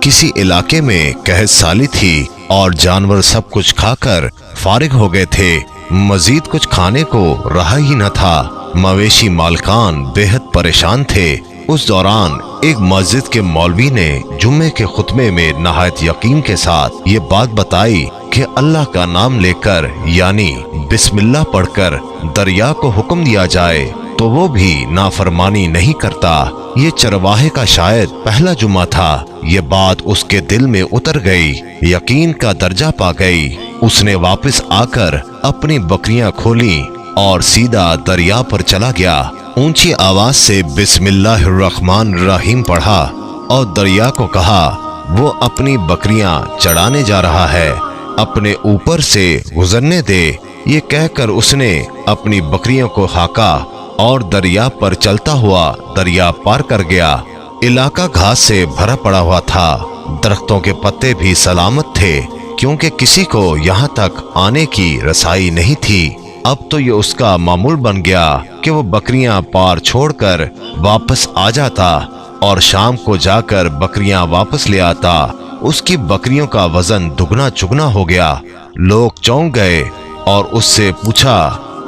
किसी इलाके में कहत साली थी और जानवर सब कुछ खाकर फारिग हो गए थे। मजीद कुछ खाने को रहा ही न था। मवेशी मालकान बेहद परेशान थे। उस दौरान एक मस्जिद के मौलवी ने जुम्मे के खुतबे में नहायत यकीन के साथ ये बात बताई कि अल्लाह का नाम लेकर यानी बिस्मिल्लाह पढ़कर दरिया को हुक्म दिया जाए तो वो भी नाफरमानी नहीं करता। ये चरवाहे का शायद पहला जुम्मा था। ये बात उसके दिल में उतर गई, यकीन का दर्जा पा गई। उसने वापस आकर अपनी बकरियां खोली और सीधा दरिया पर चला गया। ऊंची आवाज से बिस्मिल्लाहिर्रहमानिर्रहीम पढ़ा और दरिया को कहा वो अपनी बकरियां चढ़ाने जा रहा है, अपने ऊपर से गुजरने दे। ये कहकर उसने अपनी बकरियों को हाका और दरिया पर चलता हुआ दरिया पार कर गया। इलाका घास से भरा पड़ा हुआ था। दरख्तों के पत्ते भी सलामत थे क्योंकि किसी को यहाँ तक आने की रसाई नहीं थी। अब तो ये उसका मामूल बन गया कि वो बकरियां पार छोड़कर वापस आ जाता और शाम को जाकर बकरियां वापस ले आता। उसकी बकरियों का वजन दुगना चुगना हो गया। लोग चौंक गए और उससे पूछा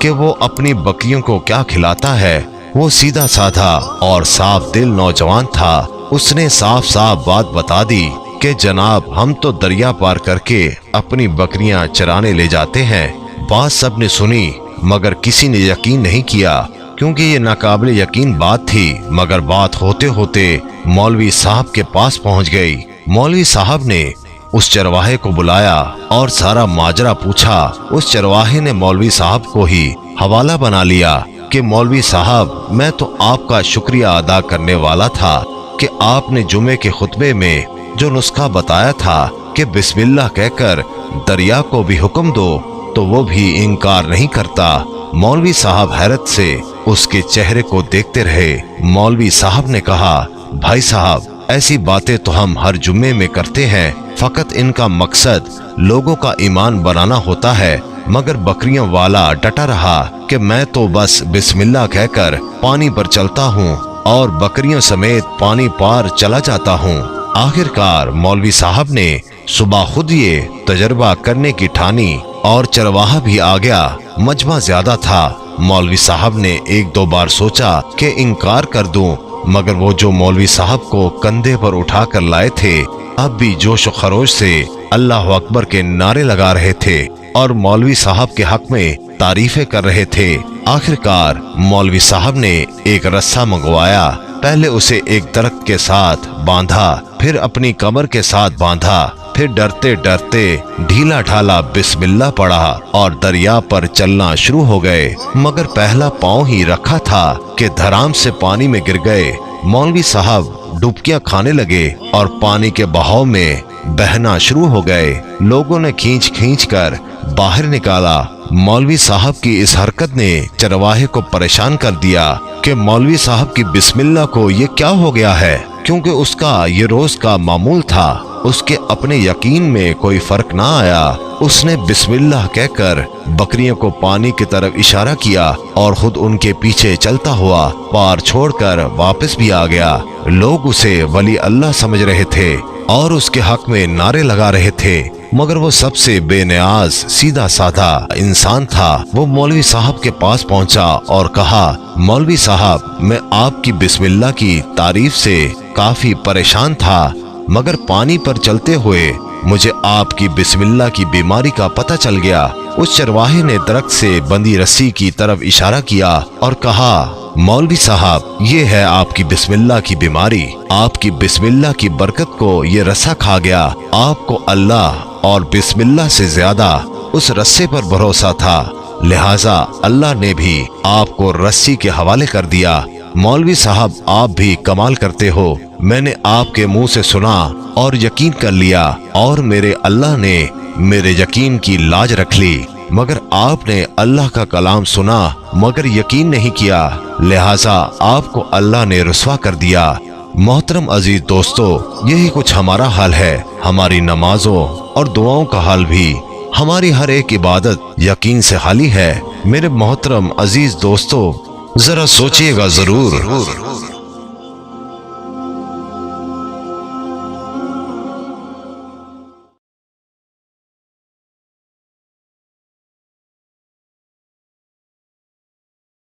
कि वो अपनी बकरियों को क्या खिलाता है। वो सीधा साधा और साफ दिल नौजवान था। उसने साफ साफ बात बता दी कि जनाब हम तो दरिया पार करके अपनी बकरियां चराने ले जाते हैं। बात सबने सुनी मगर किसी ने यकीन नहीं किया क्योंकि ये नाकाबिल यकीन बात थी। मगर बात होते होते मौलवी साहब के पास पहुंच गई। मौलवी साहब ने उस चरवाहे को बुलाया और सारा माजरा पूछा। उस चरवाहे ने मौलवी साहब को ही हवाला बना लिया कि मौलवी साहब मैं तो आपका शुक्रिया अदा करने वाला था कि आपने जुमे के खुतबे में जो नुस्खा बताया था कि बिस्मिल्लाह कहकर दरिया को भी हुक्म दो तो वो भी इनकार नहीं करता। मौलवी साहब हैरत से उसके चेहरे को देखते रहे। मौलवी साहब ने कहा भाई साहब ऐसी बातें तो हम हर जुम्मे में करते हैं, फकत इनका मकसद लोगों का ईमान बनाना होता है। मगर बकरियों वाला डटा रहा कि मैं तो बस बिस्मिल्लाह कहकर पानी पर चलता हूँ और बकरियों समेत पानी पार चला जाता हूँ। आखिरकार मौलवी साहब ने सुबह खुद ये तजर्बा करने की ठानी और चरवाहा भी आ गया। मजमा ज्यादा था। मौलवी साहब ने एक दो बार सोचा कि इनकार कर दूं, मगर वो जो मौलवी साहब को कंधे पर उठा कर लाए थे अब भी जोश व खरोश से अल्लाह अकबर के नारे लगा रहे थे और मौलवी साहब के हक में तारीफें कर रहे थे। आखिरकार मौलवी साहब ने एक रस्सा मंगवाया। पहले उसे एक दरख्त के साथ बांधा, फिर अपनी कमर के साथ बांधा, फिर डरते डरते ढीला ढाला बिस्मिल्लाह पढ़ा और दरिया पर चलना शुरू हो गए। मगर पहला पांव ही रखा था कि धड़ाम से पानी में गिर गए। मौलवी साहब डुबकियां खाने लगे और पानी के बहाव में बहना शुरू हो गए। लोगों ने खींच खींच कर बाहर निकाला। मौलवी साहब की इस हरकत ने चरवाहे को परेशान कर दिया कि मौलवी साहब की बिस्मिल्लाह को ये क्या हो गया है, क्योंकि उसका ये रोज का मामूल था। उसके अपने यकीन में कोई फर्क ना आया। उसने बिस्मिल्लाह कहकर बकरियों को पानी की तरफ इशारा किया और खुद उनके पीछे चलता हुआ पार छोड़कर वापस भी आ गया। लोग उसे वली अल्लाह समझ रहे थे और उसके हक में नारे लगा रहे थे, मगर वो सबसे बेनियाज सीधा साधा इंसान था। वो मौलवी साहब के पास पहुंचा और कहा मौलवी साहब मैं आपकी बिस्मिल्लाह की तारीफ से काफी परेशान था, मगर पानी पर चलते हुए मुझे आपकी बिस्मिल्लाह की बीमारी का पता चल गया। उस चरवाहे ने दरख्त से बंधी रस्सी की तरफ इशारा किया और कहा मौलवी साहब ये है आपकी बिस्मिल्लाह की बीमारी। आपकी बिस्मिल्लाह की बरकत को ये रस्सा खा गया। आपको अल्लाह और बिस्मिल्लाह से ज्यादा उस रस्से पर भरोसा था, लिहाजा अल्लाह ने भी आपको रस्सी के हवाले कर दिया। मौलवी साहब आप भी कमाल करते हो। मैंने आपके मुंह से सुना और यकीन कर लिया और मेरे अल्लाह ने मेरे यकीन की लाज रख ली, मगर आपने अल्लाह का कलाम सुना मगर यकीन नहीं किया, लिहाजा आपको अल्लाह ने रुस्वा कर दिया। मोहतरम अजीज दोस्तों, यही कुछ हमारा हाल है। हमारी नमाजों और दुआओं का हाल भी, हमारी हर एक इबादत यकीन से खाली है। मेरे मोहतरम अजीज दोस्तों, जरा सोचिएगा जरूर।